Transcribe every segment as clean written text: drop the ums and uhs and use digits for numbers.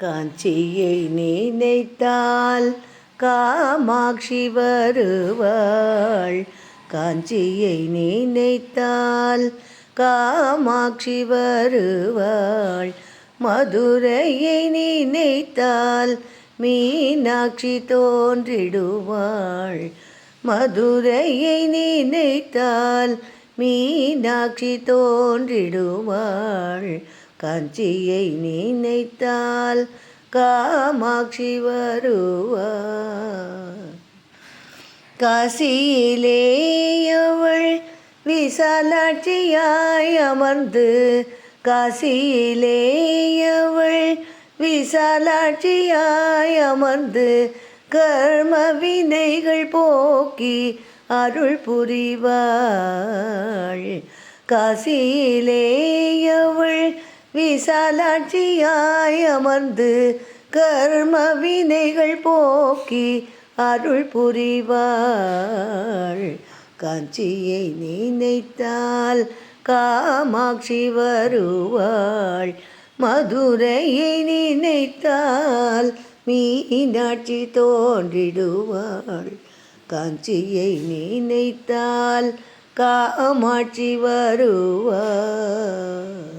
காஞ்சியை நினைத்தால் காமாட்சி வருவாள். காஞ்சியை நினைத்தால் காமாட்சி வருவாள். மதுரையை நினைத்தால் மீனாட்சி தோன்றிடுவாள். மதுரையை நினைத்தால் மீனாட்சி தோன்றிடுவாள். காஞ்சியை நினைத்தால் காமாட்சி வருவாள். காசியிலே அவள் விசாலாட்சியாய் அமர்ந்து, காசியிலே அவள் விசாலாட்சியாய் அமர்ந்து கர்ம வினைகள் போக்கி அருள் புரிவாள். காசியிலே அவள் விசாலாட்சியாய் அமர்ந்து கர்ம வினைகள் போக்கி அருள் புரிவாள். காஞ்சியை நினைத்தால் காமாட்சி வருவாள். மதுரையை நினைத்தால் மீனாட்சி தோன்றிடுவாள். காஞ்சியை நினைத்தால் காமாட்சி வருவாள்.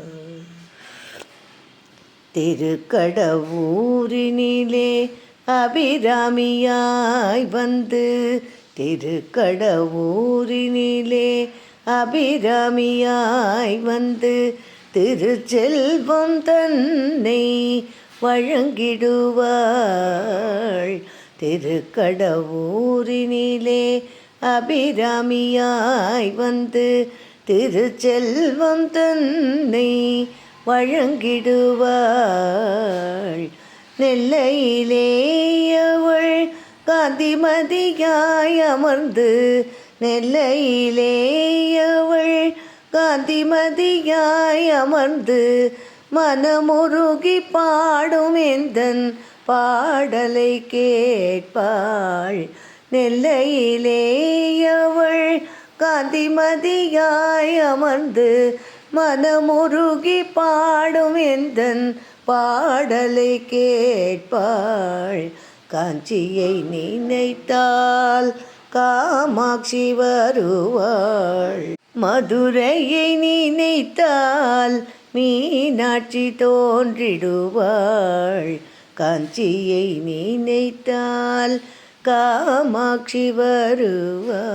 திருக்கடவூரினிலே அபிராமியாய் வந்து, திருக்கடவூரினிலே அபிராமியாய் வந்து திருச்செல்வம் தன்னை வழங்கிடுவாள். திருக்கடவூரினிலே அபிராமியாய் வந்து திருச்செல்வம் தன்னை வழங்கிடுவாள். நெல்லையிலே அவள் காந்திமதியாய் அமர்ந்து, நெல்லையிலே அவள் காந்திமதியாய் அமர்ந்து மனமுருகி பாடும் எந்தன் பாடலை கேட்பாள். நெல்லையிலே அவள் காந்திமதியாய் அமர்ந்து மனமுருகி பாடும் எந்தன் பாடலை கேட்பாள். காஞ்சியை நினைத்தால் காமாட்சி வருவாள். மதுரையை நினைத்தால் மீனாட்சி தோன்றிடுவாள். காஞ்சியை நினைத்தால் காமாட்சி வருவாள்.